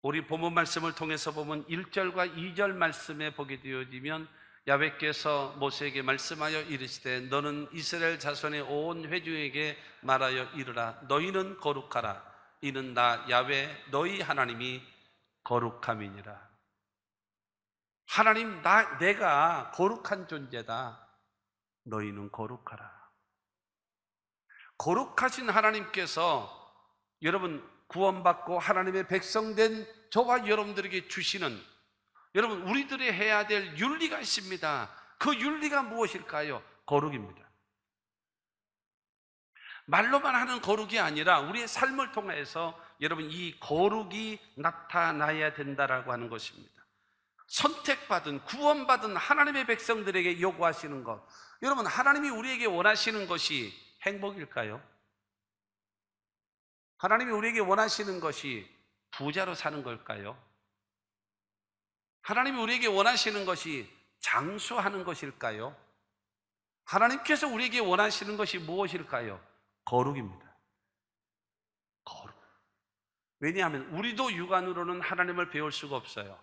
우리 본문 말씀을 통해서 보면 1절과 2절 말씀에 보게 되어지면 야훼께서 모세에게 말씀하여 이르시되 너는 이스라엘 자손의 온 회중에게 말하여 이르라. 너희는 거룩하라. 이는 나 야훼 너희 하나님이 거룩함이니라. 하나님, 내가 거룩한 존재다. 너희는 거룩하라. 거룩하신 하나님께서 여러분 구원받고 하나님의 백성된 저와 여러분들에게 주시는, 여러분 우리들이 해야 될 윤리가 있습니다. 그 윤리가 무엇일까요? 거룩입니다. 말로만 하는 거룩이 아니라 우리의 삶을 통해서 여러분 이 거룩이 나타나야 된다라고 하는 것입니다. 선택받은, 구원받은 하나님의 백성들에게 요구하시는 것, 여러분 하나님이 우리에게 원하시는 것이 행복일까요? 하나님이 우리에게 원하시는 것이 부자로 사는 걸까요? 하나님이 우리에게 원하시는 것이 장수하는 것일까요? 하나님께서 우리에게 원하시는 것이 무엇일까요? 거룩입니다. 거룩. 왜냐하면 우리도 육안으로는 하나님을 배울 수가 없어요.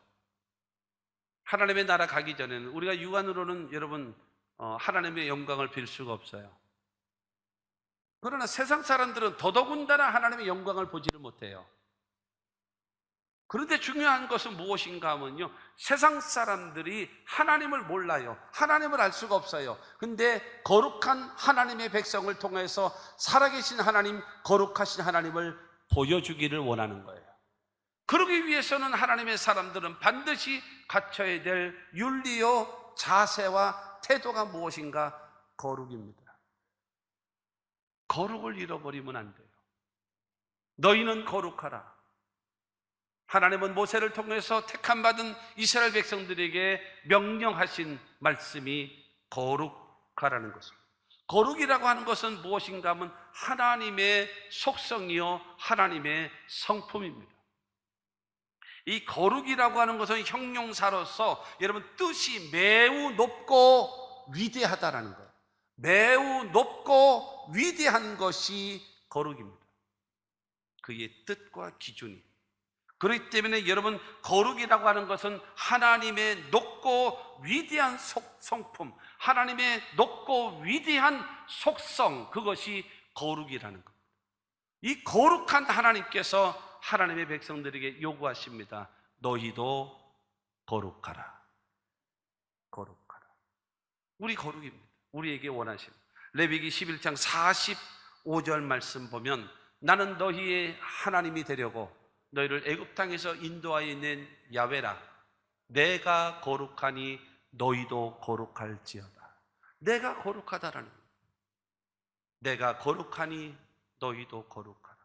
하나님의 나라 가기 전에는 우리가 육안으로는 여러분 하나님의 영광을 빌 수가 없어요. 그러나 세상 사람들은 더더군다나 하나님의 영광을 보지를 못해요. 그런데 중요한 것은 무엇인가 하면요, 세상 사람들이 하나님을 몰라요. 하나님을 알 수가 없어요. 근데 거룩한 하나님의 백성을 통해서 살아계신 하나님, 거룩하신 하나님을 보여주기를 원하는 거예요. 그러기 위해서는 하나님의 사람들은 반드시 갖춰야 될 윤리요 자세와 태도가 무엇인가? 거룩입니다. 거룩을 잃어버리면 안 돼요. 너희는 거룩하라. 하나님은 모세를 통해서 택함받은 이스라엘 백성들에게 명령하신 말씀이 거룩하라는 것입니다. 거룩이라고 하는 것은 무엇인가 하면 하나님의 속성이요 하나님의 성품입니다. 이 거룩이라고 하는 것은 형용사로서 여러분 뜻이 매우 높고 위대하다라는 거예요. 매우 높고 위대한 것이 거룩입니다. 그의 뜻과 기준이. 그렇기 때문에 여러분 거룩이라고 하는 것은 하나님의 높고 위대한 성품, 하나님의 높고 위대한 속성, 그것이 거룩이라는 겁니다. 이 거룩한 하나님께서 하나님의 백성들에게 요구하십니다. 너희도 거룩하라. 거룩하라. 우리 거룩입니다. 우리에게 원하시는 레위기 11장 45절 말씀 보면 나는 너희의 하나님이 되려고 너희를 애굽 땅에서 인도하여 낸 야훼라. 내가 거룩하니 너희도 거룩할지어다. 내가 거룩하다라는 거예요. 내가 거룩하니 너희도 거룩하라.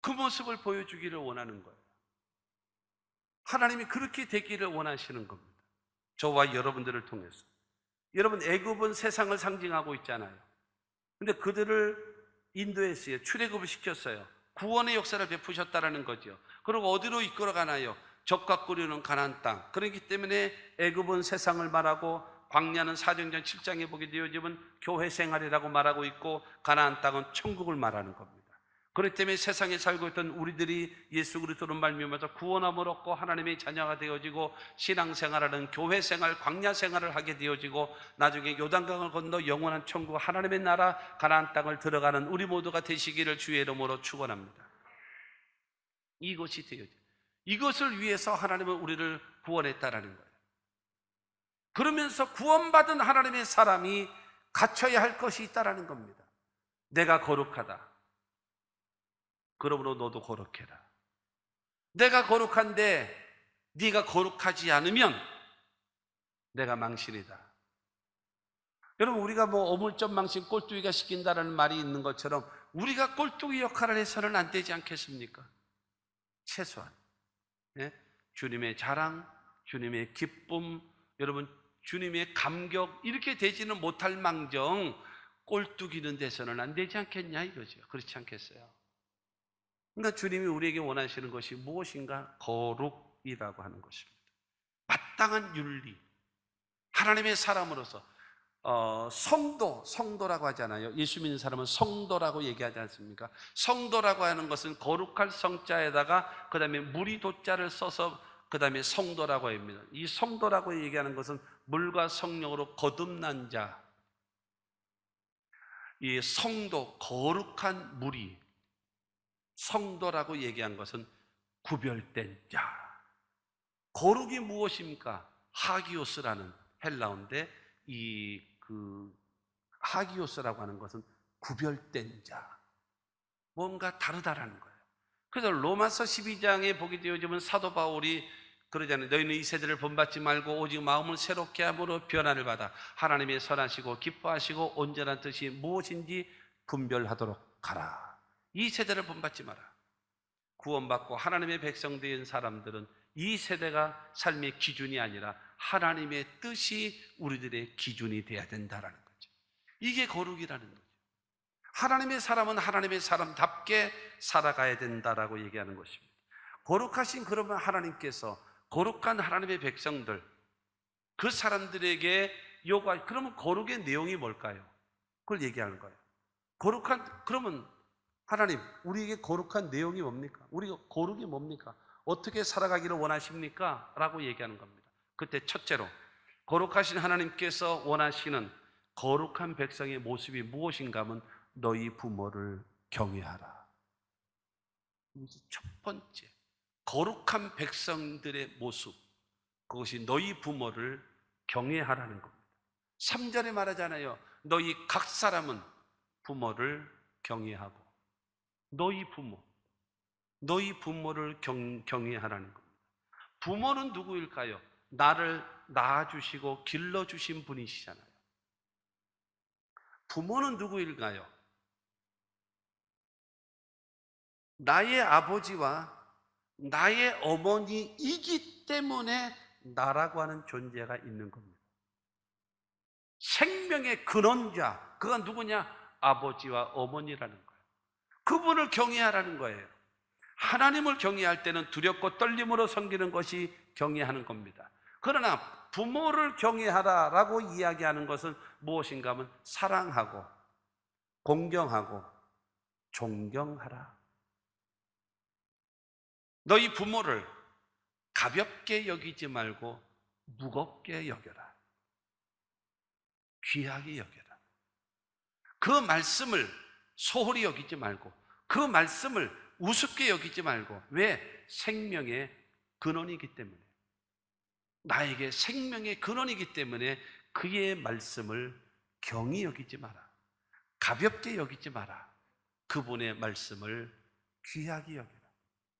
그 모습을 보여주기를 원하는 거예요. 하나님이 그렇게 되기를 원하시는 겁니다. 저와 여러분들을 통해서. 여러분 애굽은 세상을 상징하고 있잖아요. 근데 그들을 인도했어요. 출애굽을 시켰어요. 구원의 역사를 베푸셨다라는 거죠. 그리고 어디로 이끌어가나요? 적과 꿀이는 가나안 땅. 그렇기 때문에 애굽은 세상을 말하고 광야는 사도행전 7장에 보게 되어지면 교회 생활이라고 말하고 있고 가나안 땅은 천국을 말하는 겁니다. 그렇기 때문에 세상에 살고 있던 우리들이 예수 그리스도로 말미암아서 구원함을 얻고 하나님의 자녀가 되어지고 신앙생활하는 교회생활, 광야생활을 하게 되어지고 나중에 요단강을 건너 영원한 천국 하나님의 나라 가나안 땅을 들어가는 우리 모두가 되시기를 주의 이름으로 축원합니다. 이것이 되어져. 이것을 위해서 하나님은 우리를 구원했다라는 거예요. 그러면서 구원받은 하나님의 사람이 갖춰야 할 것이 있다라는 겁니다. 내가 거룩하다. 그러므로 너도 거룩해라. 내가 거룩한데 네가 거룩하지 않으면 내가 망신이다. 여러분 우리가 뭐 어물점 망신 꼴뚜기가 시킨다는 말이 있는 것처럼 우리가 꼴뚜기 역할을 해서는 안 되지 않겠습니까? 최소한 주님의 자랑, 주님의 기쁨, 여러분 주님의 감격 이렇게 되지는 못할 망정 꼴뚜기는 돼서는 안 되지 않겠냐 이거죠. 그렇지 않겠어요? 그러니까 주님이 우리에게 원하시는 것이 무엇인가? 거룩이라고 하는 것입니다. 마땅한 윤리, 하나님의 사람으로서 성도라고 하잖아요. 예수 믿는 사람은 성도라고 얘기하지 않습니까? 성도라고 하는 것은 거룩할 성자에다가 그 다음에 무리 도자를 써서 그 다음에 성도라고 합니다. 이 성도라고 얘기하는 것은 물과 성령으로 거듭난 자, 이 성도, 거룩한 무리, 성도라고 얘기한 것은 구별된 자. 거룩이 무엇입니까? 하기오스라는 헬라어인데 하기오스라고 하는 것은 구별된 자, 뭔가 다르다라는 거예요. 그래서 로마서 12장에 보게 되어지면 사도 바울이 그러잖아요. 너희는 이 세대를 본받지 말고 오직 마음을 새롭게 함으로 변화를 받아 하나님의 선하시고 기뻐하시고 온전한 뜻이 무엇인지 분별하도록 하라. 이 세대를 본받지 마라. 구원받고 하나님의 백성 된 사람들은 이 세대가 삶의 기준이 아니라 하나님의 뜻이 우리들의 기준이 되어야 된다는 거죠. 이게 거룩이라는 거죠. 하나님의 사람은 하나님의 사람답게 살아가야 된다라고 얘기하는 것입니다. 거룩하신 그러면 하나님께서 거룩한 하나님의 백성들, 그 사람들에게 요구할, 그러면 거룩의 내용이 뭘까요? 그걸 얘기하는 거예요. 그러면 하나님, 우리에게 거룩한 내용이 뭡니까? 우리가 거룩이 뭡니까? 어떻게 살아가기를 원하십니까? 라고 얘기하는 겁니다. 그때 첫째로 거룩하신 하나님께서 원하시는 거룩한 백성의 모습이 무엇인가 하면 너희 부모를 경외하라. 첫 번째, 거룩한 백성들의 모습, 그것이 너희 부모를 경외하라는 겁니다. 3절에 말하잖아요. 너희 각 사람은 부모를 경외하고, 너희 부모를 경외하라는 겁니다. 부모는 누구일까요? 나를 낳아주시고 길러주신 분이시잖아요. 부모는 누구일까요? 나의 아버지와 나의 어머니이기 때문에 나라고 하는 존재가 있는 겁니다. 생명의 근원자, 그가 누구냐? 아버지와 어머니라는 거예요. 그분을 경외하라는 거예요. 하나님을 경외할 때는 두렵고 떨림으로 섬기는 것이 경외하는 겁니다. 그러나 부모를 경외하라라고 이야기하는 것은 무엇인가 하면 사랑하고 공경하고 존경하라. 너희 부모를 가볍게 여기지 말고 무겁게 여겨라. 귀하게 여겨라. 그 말씀을 소홀히 여기지 말고, 그 말씀을 우습게 여기지 말고. 왜? 생명의 근원이기 때문에, 나에게 생명의 근원이기 때문에 그의 말씀을 경히 여기지 마라. 가볍게 여기지 마라. 그분의 말씀을 귀하게 여겨라.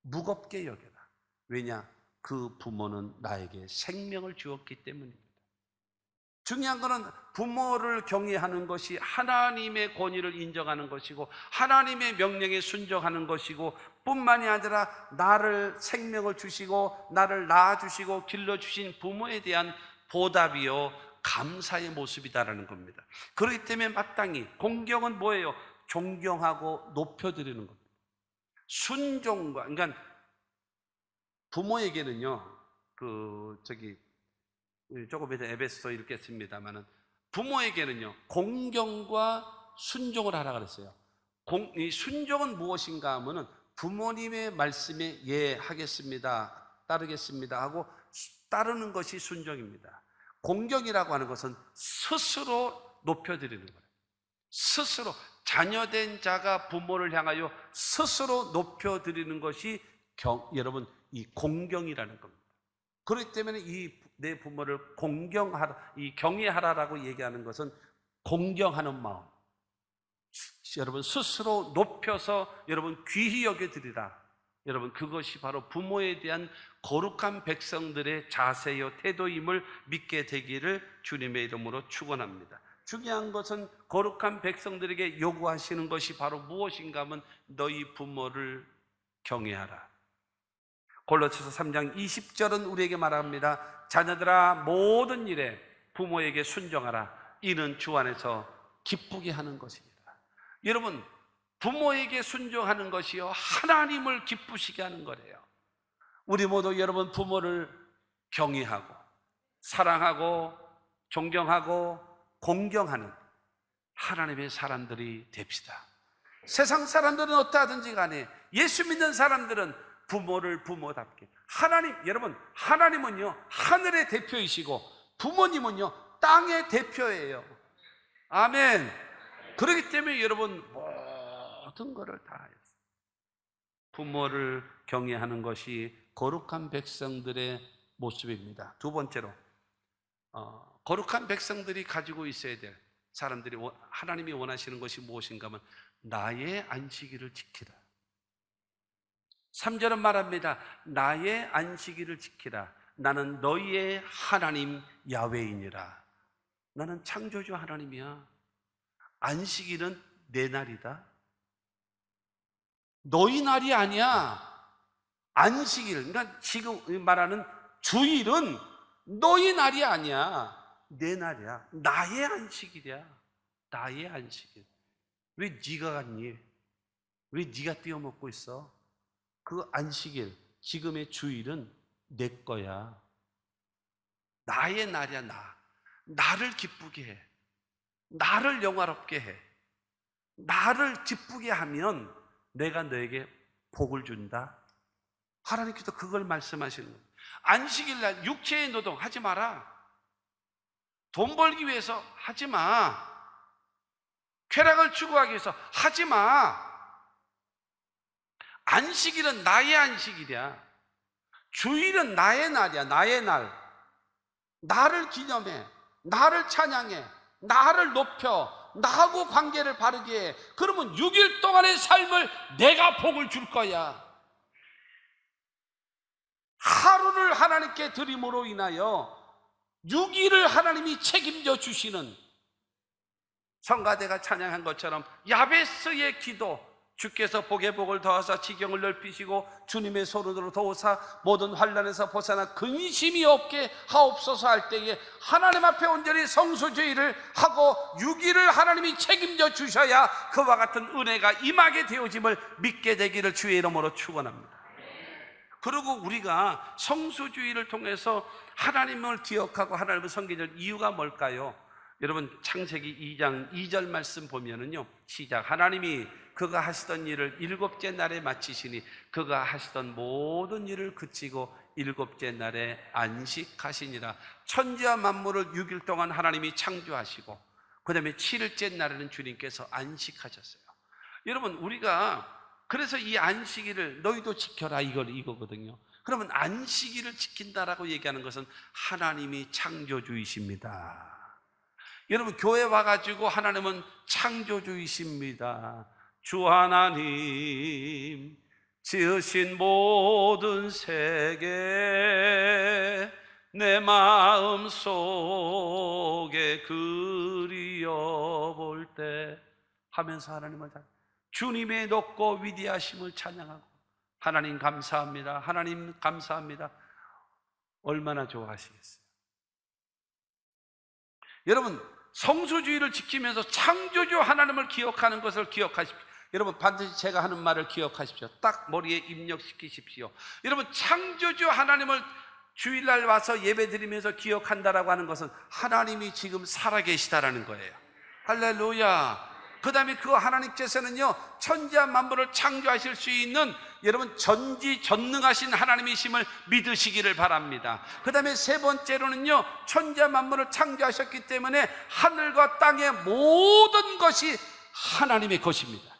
무겁게 여겨라. 왜냐? 그 부모는 나에게 생명을 주었기 때문입니다. 중요한 것은 부모를 경외하는 것이 하나님의 권위를 인정하는 것이고 하나님의 명령에 순종하는 것이고 뿐만이 아니라 나를 생명을 주시고 나를 낳아주시고 길러주신 부모에 대한 보답이요 감사의 모습이다라는 겁니다. 그렇기 때문에 마땅히 공경은 뭐예요? 존경하고 높여드리는 겁니다. 순종과, 그러니까 부모에게는요 조금 이따 에베소 읽겠습니다만은 부모에게는요 공경과 순종을 하라 그랬어요. 이 순종은 무엇인가 하면은 부모님의 말씀에 예 하겠습니다, 따르겠습니다 하고 따르는 것이 순종입니다. 공경이라고 하는 것은 스스로 높여드리는 거예요. 스스로, 자녀된 자가 부모를 향하여 스스로 높여드리는 것이 여러분 이 공경이라는 겁니다. 그렇기 때문에 내 부모를 공경하라, 이 경외하라라고 얘기하는 것은 공경하는 마음, 여러분 스스로 높여서 여러분 귀히 여겨드리라. 여러분 그것이 바로 부모에 대한 거룩한 백성들의 자세요 태도임을 믿게 되기를 주님의 이름으로 축원합니다. 중요한 것은 거룩한 백성들에게 요구하시는 것이 바로 무엇인가 하면 너희 부모를 경외하라. 골로새서 3장 20절은 우리에게 말합니다. 자녀들아 모든 일에 부모에게 순종하라. 이는 주 안에서 기쁘게 하는 것입니다. 여러분 부모에게 순종하는 것이요 하나님을 기쁘시게 하는 거래요. 우리 모두 여러분 부모를 경외하고 사랑하고 존경하고 공경하는 하나님의 사람들이 됩시다. 세상 사람들은 어떠하든지 간에 예수 믿는 사람들은 부모를 부모답게, 여러분, 하나님은요 하늘의 대표이시고 부모님은요 땅의 대표예요. 아멘. 그렇기 때문에 여러분 모든 것을 다 해요. 부모를 경외하는 것이 거룩한 백성들의 모습입니다. 두 번째로, 거룩한 백성들이 가지고 있어야 될, 사람들이 하나님이 원하시는 것이 무엇인가 하면 나의 안식일을 지키라. 3절은 말합니다. 나의 안식일을 지키라. 나는 너희의 하나님 야훼이니라. 나는 창조주 하나님이야. 안식일은 내 날이다. 너희 날이 아니야. 안식일, 그러니까 지금 말하는 주일은 너희 날이 아니야. 내 날이야. 나의 안식일이야. 나의 안식일. 왜 네가 갔니? 왜 네가 떼어먹고 있어? 그 안식일, 지금의 주일은 내 거야. 나의 날이야. 나를 기쁘게 해. 나를 영화롭게 해. 나를 기쁘게 하면 내가 너에게 복을 준다. 하나님께서 그걸 말씀하시는 거예요. 안식일날 육체의 노동 하지 마라. 돈 벌기 위해서 하지 마. 쾌락을 추구하기 위해서 하지 마. 안식일은 나의 안식일이야. 주일은 나의 날이야. 나의 날. 나를 기념해. 나를 찬양해. 나를 높여. 나하고 관계를 바르게 해. 그러면 6일 동안의 삶을 내가 복을 줄 거야. 하루를 하나님께 드림으로 인하여 6일을 하나님이 책임져 주시는, 성가대가 찬양한 것처럼 야베스의 기도, 주께서 복에 복을 더하사 지경을 넓히시고 주님의 소른으로 도우사 모든 환난에서 벗어나 근심이 없게 하옵소서 할 때에 하나님 앞에 온전히 성수주의를 하고 6일을 하나님이 책임져 주셔야 그와 같은 은혜가 임하게 되어짐을 믿게 되기를 주의 이름으로 축원합니다. 그리고 우리가 성수주의를 통해서 하나님을 기억하고 하나님을 섬기는 이유가 뭘까요? 여러분, 창세기 2장 2절 말씀 보면은요, 시작. 하나님이 그가 하시던 일을 7째 날에 마치시니 그가 하시던 모든 일을 그치고 7째 날에 안식하시니라. 천지와 만물을 6일 동안 하나님이 창조하시고 그 다음에 7일째 날에는 주님께서 안식하셨어요. 여러분, 우리가 그래서 이 안식일을 너희도 지켜라 이거거든요. 그러면 안식일을 지킨다라고 얘기하는 것은 하나님이 창조주이십니다. 여러분, 교회 와가지고 하나님은 창조주이십니다. 주 하나님 지으신 모든 세계 내 마음 속에 그리워볼 때 하면서 하나님을 주님의 높고 위대하심을 찬양하고 하나님 감사합니다. 하나님 감사합니다. 얼마나 좋아하시겠어요? 여러분, 성수주의를 지키면서 창조주 하나님을 기억하는 것을 기억하십시오. 여러분, 반드시 제가 하는 말을 기억하십시오. 딱 머리에 입력시키십시오. 여러분, 창조주 하나님을 주일날 와서 예배드리면서 기억한다라고 하는 것은 하나님이 지금 살아계시다라는 거예요. 할렐루야. 그 다음에 그 하나님께서는요, 천지와 만물을 창조하실 수 있는 여러분 전지전능하신 하나님이심을 믿으시기를 바랍니다. 그 다음에 세 번째로는요, 천지와 만물을 창조하셨기 때문에 하늘과 땅의 모든 것이 하나님의 것입니다.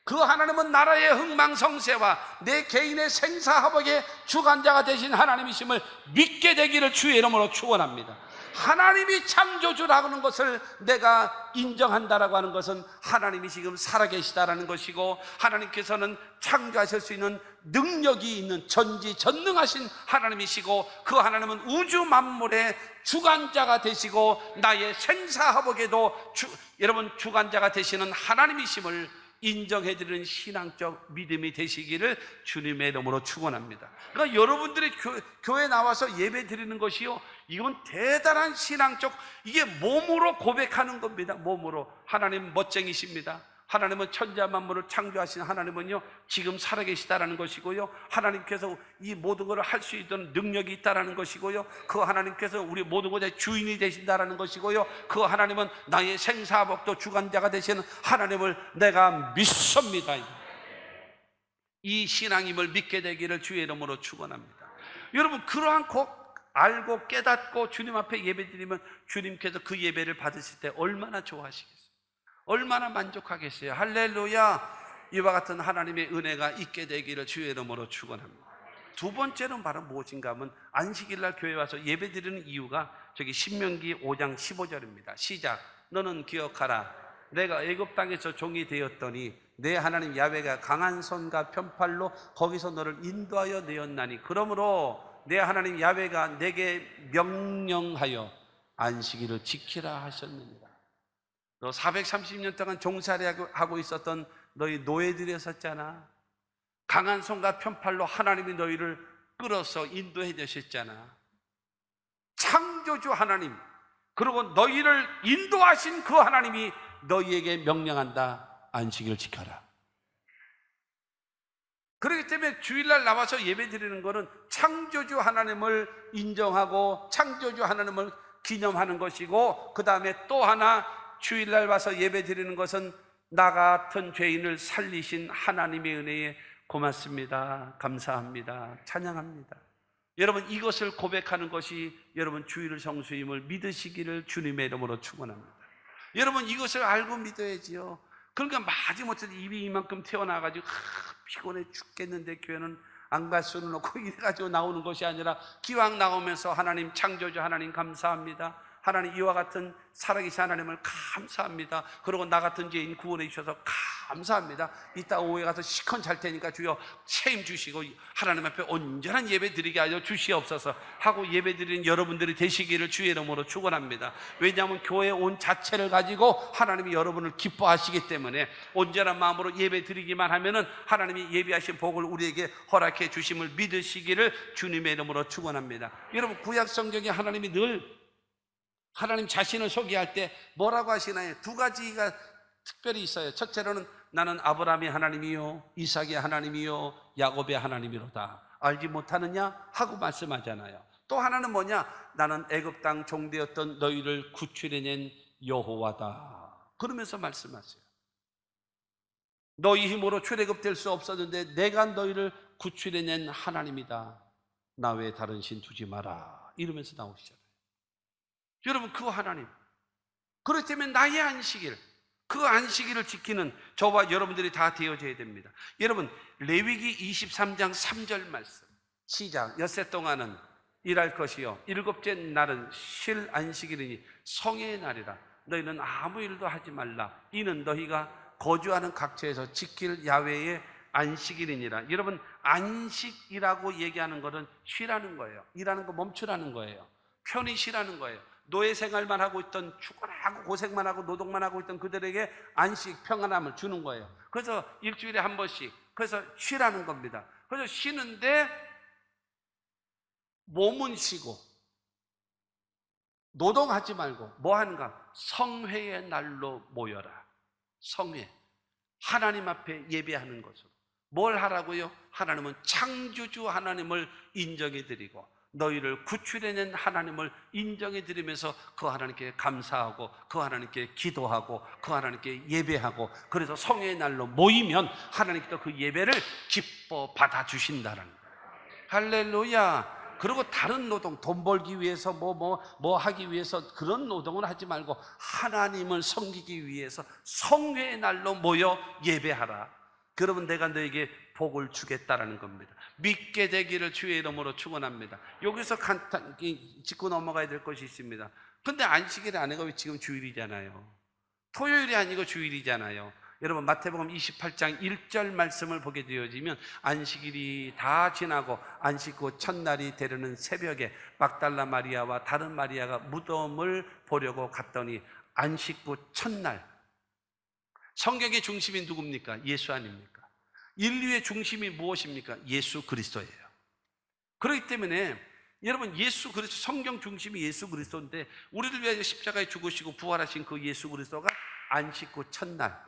그 하나님은 나라의 흥망성쇠와 내 개인의 생사화복의 주관자가 되신 하나님이심을 믿게 되기를 주의 이름으로 축원합니다. 하나님이 창조주라고 하는 것을 내가 인정한다라고 하는 것은 하나님이 지금 살아계시다라는 것이고, 하나님께서는 창조하실 수 있는 능력이 있는 전지전능하신 하나님이시고, 그 하나님은 우주 만물의 주관자가 되시고 나의 생사화복에도 여러분 주관자가 되시는 하나님이심을 인정해드리는 신앙적 믿음이 되시기를 주님의 이름으로 축원합니다. 그러니까 여러분들이 교회 나와서 예배 드리는 것이요, 이건 대단한 신앙적, 이게 몸으로 고백하는 겁니다. 몸으로 하나님 멋쟁이십니다. 하나님은 천지와 만물을 창조하신 하나님은요, 지금 살아계시다라는 것이고요, 하나님께서 이 모든 것을 할 수 있는 능력이 있다라는 것이고요, 그 하나님께서 우리 모든 것의 주인이 되신다라는 것이고요, 그 하나님은 나의 생사복도 주관자가 되시는 하나님을 내가 믿습니다. 이 신앙임을 믿게 되기를 주의 이름으로 축원합니다. 여러분, 그러한 꼭 알고 깨닫고 주님 앞에 예배드리면 주님께서 그 예배를 받으실 때 얼마나 좋아하시겠어요? 얼마나 만족하겠어요? 할렐루야! 이와 같은 하나님의 은혜가 있게 되기를 주의 이름으로 축원합니다. 두 번째는 바로 무엇인가 하면 안식일날 교회 와서 예배드리는 이유가 저기 신명기 5장 15절입니다. 시작. 너는 기억하라. 내가 애굽 땅에서 종이 되었더니 내 하나님 야훼가 강한 손과 편팔로 거기서 너를 인도하여 내었나니 그러므로 내 하나님 야훼가 내게 명령하여 안식일을 지키라 하셨느니라. 너 430년 동안 종살이하고 있었던 너희 노예들이었었잖아. 강한 손과 편팔로 하나님이 너희를 끌어서 인도해 주셨잖아. 창조주 하나님, 그리고 너희를 인도하신 그 하나님이 너희에게 명령한다. 안식일을 지켜라. 그렇기 때문에 주일날 나와서 예배 드리는 것은 창조주 하나님을 인정하고 창조주 하나님을 기념하는 것이고, 그 다음에 또 하나 주일날 와서 예배 드리는 것은 나 같은 죄인을 살리신 하나님의 은혜에 고맙습니다, 감사합니다, 찬양합니다. 여러분, 이것을 고백하는 것이 여러분 주일 성수임을 믿으시기를 주님의 이름으로 축원합니다. 여러분, 이것을 알고 믿어야지요. 그러니까 마지못해 입이 이만큼 튀어나와가지고 피곤해 죽겠는데 교회는 안 갈 수는 없고 이래가지고 나오는 것이 아니라 기왕 나오면서 하나님 창조주 하나님 감사합니다, 하나님 이와 같은 살아계신 하나님을 감사합니다, 그리고 나 같은 죄인 구원해 주셔서 감사합니다, 이따 오후에 가서 시컨 잘 테니까 주여 책임 주시고 하나님 앞에 온전한 예배 드리게 하여 주시옵소서 하고 예배 드리는 여러분들이 되시기를 주의 이름으로 축원합니다. 왜냐하면 교회 온 자체를 가지고 하나님이 여러분을 기뻐하시기 때문에 온전한 마음으로 예배 드리기만 하면은 하나님이 예비하신 복을 우리에게 허락해 주심을 믿으시기를 주님의 이름으로 축원합니다. 여러분, 구약 성경에 하나님이 늘 하나님 자신을 소개할 때 뭐라고 하시나요? 두 가지가 특별히 있어요. 첫째로는 나는 아브라함의 하나님이요 이삭의 하나님이요 야곱의 하나님이로다. 알지 못하느냐? 하고 말씀하잖아요. 또 하나는 뭐냐? 나는 애굽 땅 종되었던 너희를 구출해낸 여호와다. 그러면서 말씀하세요. 너희 힘으로 출애굽될 수 없었는데 내가 너희를 구출해낸 하나님이다. 나 외에 다른 신 두지 마라. 이러면서 나오시잖아요. 여러분, 그 하나님, 그렇기 때문에 나의 안식일, 그 안식일을 지키는 저와 여러분들이 다 되어져야 됩니다. 여러분, 레위기 23장 3절 말씀 시작. 엿새 동안은 일할 것이요 일곱째 날은 쉴 안식일이니 성의 날이라. 너희는 아무 일도 하지 말라. 이는 너희가 거주하는 각처에서 지킬 야훼의 안식일이니라. 여러분, 안식이라고 얘기하는 것은 쉬라는 거예요. 일하는 거 멈추라는 거예요. 편히 쉬라는 거예요. 노예 생활만 하고 있던, 죽어나고 고생만 하고 노동만 하고 있던 그들에게 안식, 평안함을 주는 거예요. 그래서 일주일에 한 번씩, 그래서 쉬라는 겁니다. 그래서 쉬는데 몸은 쉬고 노동하지 말고 뭐 하는가? 성회의 날로 모여라. 성회, 하나님 앞에 예배하는 것으로. 뭘 하라고요? 하나님은 창조주 하나님을 인정해 드리고 너희를 구출해낸 하나님을 인정해 드리면서 그 하나님께 감사하고 그 하나님께 기도하고 그 하나님께 예배하고, 그래서 성회의 날로 모이면 하나님께서 그 예배를 기뻐 받아주신다는 거예요. 할렐루야. 그리고 다른 노동, 돈 벌기 위해서 뭐 하기 위해서 그런 노동을 하지 말고 하나님을 섬기기 위해서 성회의 날로 모여 예배하라. 그러면 내가 너에게 복을 주겠다라는 겁니다. 믿게 되기를 주의 이름으로 축원합니다. 여기서 간단히 짚고 넘어가야 될 것이 있습니다. 근데 안식일이 아니고 왜 지금 주일이잖아요. 토요일이 아니고 주일이잖아요. 여러분, 마태복음 28장 1절 말씀을 보게 되어지면 안식일이 다 지나고 안식 후 첫날이 되려는 새벽에 막달라 마리아와 다른 마리아가 무덤을 보려고 갔더니 안식 후 첫날, 성경의 중심이 누굽니까? 예수 아닙니까? 인류의 중심이 무엇입니까? 예수 그리스도예요. 그렇기 때문에 여러분, 예수 그리스도, 성경 중심이 예수 그리스도인데 우리를 위하여 십자가에 죽으시고 부활하신 그 예수 그리스도가 안식 후 첫날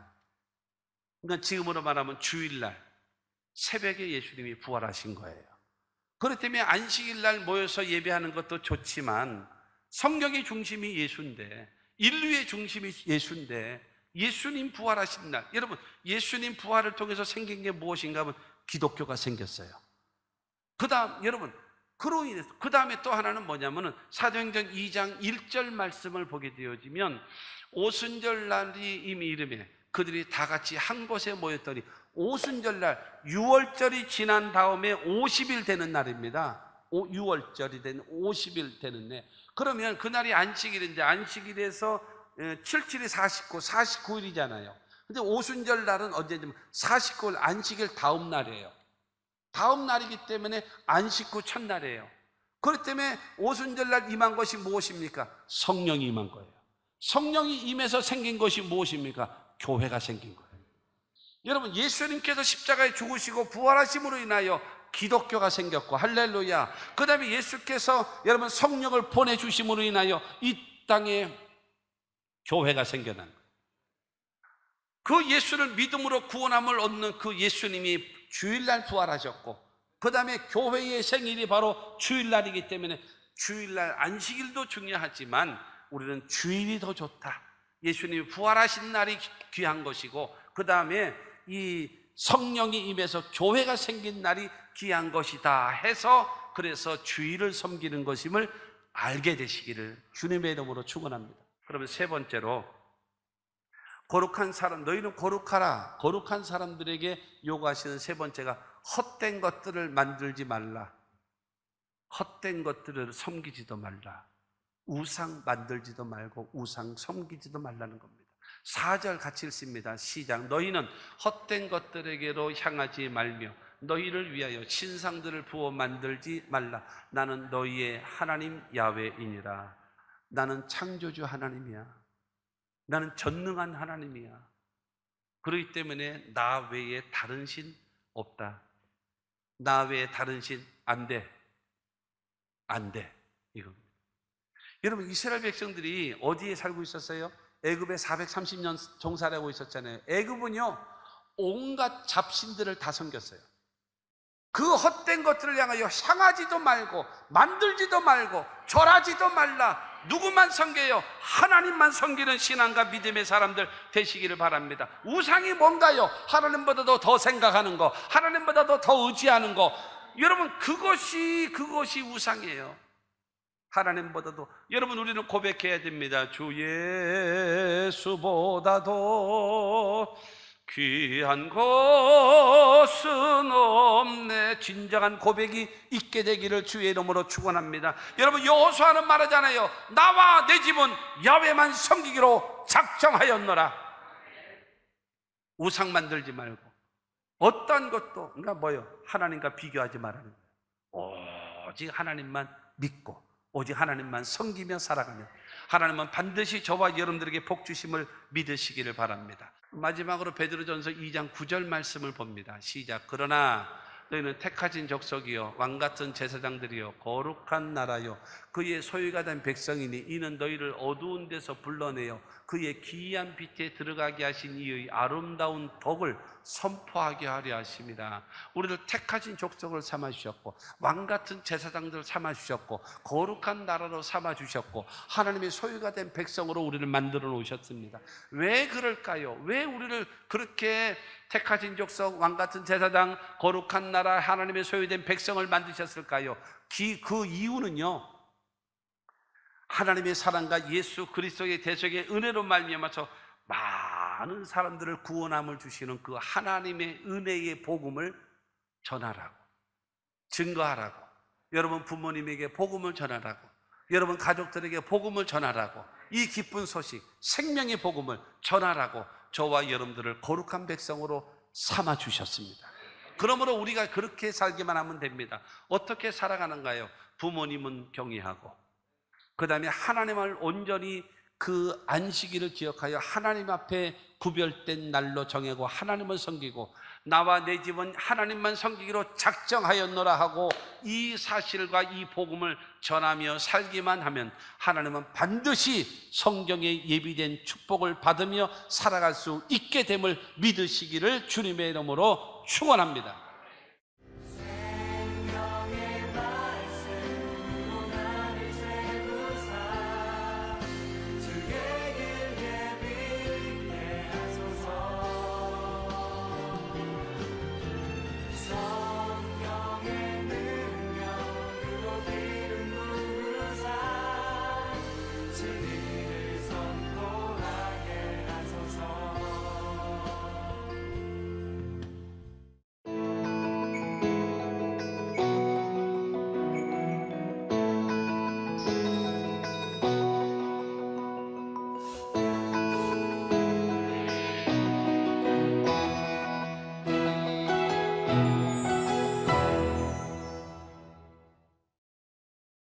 그러니까 지금으로 말하면 주일날 새벽에 예수님이 부활하신 거예요. 그렇기 때문에 안식일날 모여서 예배하는 것도 좋지만 성경의 중심이 예수인데, 인류의 중심이 예수인데, 예수님 부활하신 날, 여러분 예수님 부활을 통해서 생긴 게 무엇인가 하면 기독교가 생겼어요. 여러분 그로 인해서 그 다음에 또 하나는 뭐냐면은 사도행전 2장 1절 말씀을 보게 되어지면, 오순절날이 이미 이름에 그들이 다 같이 한 곳에 모였더니, 오순절날 6월절이 지난 다음에 50일 되는 날입니다. 6월절이 된 50일 되는 날. 그러면 그날이 안식일인데, 안식일에서 77이 49, 49일이잖아요. 근데 오순절 날은 언제냐면 49일 안식일 다음 날이에요. 다음 날이기 때문에 안식 후 첫날이에요. 그렇기 때문에 오순절 날 임한 것이 무엇입니까? 성령이 임한 거예요. 성령이 임해서 생긴 것이 무엇입니까? 교회가 생긴 거예요. 여러분 예수님께서 십자가에 죽으시고 부활하심으로 인하여 기독교가 생겼고, 할렐루야. 그 다음에 예수께서 여러분 성령을 보내주심으로 인하여 이 땅에 교회가 생겨난 거예요. 그 예수를 믿음으로 구원함을 얻는 그 예수님이 주일날 부활하셨고, 그 다음에 교회의 생일이 바로 주일날이기 때문에 주일날 안식일도 중요하지만 우리는 주일이 더 좋다. 예수님이 부활하신 날이 귀한 것이고, 그 다음에 이 성령이 임해서 교회가 생긴 날이 귀한 것이다 해서, 그래서 주일을 섬기는 것임을 알게 되시기를 주님의 이름으로 축원합니다. 그러면 세 번째로, 거룩한 사람, 너희는 거룩하라. 거룩한 사람들에게 요구하시는 세 번째가 헛된 것들을 만들지 말라. 헛된 것들을 섬기지도 말라. 우상 만들지도 말고 우상 섬기지도 말라는 겁니다. 4절 같이 읽습니다. 시작. 너희는 헛된 것들에게로 향하지 말며 너희를 위하여 신상들을 부어 만들지 말라. 나는 너희의 하나님 야훼이니라. 나는 창조주 하나님이야. 나는 전능한 하나님이야. 그렇기 때문에 나 외에 다른 신 없다. 나 외에 다른 신 안 돼. 안 돼. 이겁니다. 여러분 이스라엘 백성들이 어디에 살고 있었어요? 애굽에 430년 종살이 하고 있었잖아요. 애굽은요 온갖 잡신들을 다 섬겼어요. 그 헛된 것들을 향하지도 말고 만들지도 말고 절하지도 말라. 누구만 섬겨요? 하나님만 섬기는 신앙과 믿음의 사람들 되시기를 바랍니다. 우상이 뭔가요? 하나님보다도 더 생각하는 거, 하나님보다도 더 의지하는 거. 여러분 그것이 우상이에요. 하나님보다도. 여러분 우리는 고백해야 됩니다. 주 예수보다도 귀한 것은 없네. 진정한 고백이 있게 되기를 주의 이름으로 축원합니다. 여러분 여호수아는 말하잖아요. 나와 내 집은 야훼만 섬기기로 작정하였노라. 우상 만들지 말고 어떤 것도, 그러니까 뭐요? 하나님과 비교하지 말라는 거예요. 오직 하나님만 믿고 오직 하나님만 섬기며 살아가면 하나님은 반드시 저와 여러분들에게 복 주심을 믿으시기를 바랍니다. 마지막으로 베드로전서 2장 9절 말씀을 봅니다. 시작. 그러나 너희는 택하신 족속이요 왕같은 제사장들이요 거룩한 나라요 그의 소유가 된 백성이니 이는 너희를 어두운 데서 불러내어 그의 기이한 빛에 들어가게 하신 이의 아름다운 덕을 선포하게 하려 하십니다. 우리를 택하신 족속을 삼아주셨고 왕같은 제사장들을 삼아주셨고 거룩한 나라로 삼아주셨고 하나님의 소유가 된 백성으로 우리를 만들어 놓으셨습니다. 왜 그럴까요? 왜 우리를 그렇게 택하신 족속, 왕같은 제사장, 거룩한 나라, 하나님의 소유된 백성을 만드셨을까요? 그 이유는요 하나님의 사랑과 예수 그리스도의 대속의 은혜로 말미암아서 많은 사람들을 구원함을 주시는 그 하나님의 은혜의 복음을 전하라고, 증거하라고, 여러분 부모님에게 복음을 전하라고, 여러분 가족들에게 복음을 전하라고, 이 기쁜 소식 생명의 복음을 전하라고 저와 여러분들을 거룩한 백성으로 삼아 주셨습니다. 그러므로 우리가 그렇게 살기만 하면 됩니다. 어떻게 살아가는가요? 부모님은 경외하고 그 다음에 하나님을 온전히 그 안식일을 기억하여 하나님 앞에 구별된 날로 정하고 하나님을 섬기고 나와 내 집은 하나님만 섬기기로 작정하였노라 하고 이 사실과 이 복음을 전하며 살기만 하면 하나님은 반드시 성경에 예비된 축복을 받으며 살아갈 수 있게 됨을 믿으시기를 주님의 이름으로 축원합니다.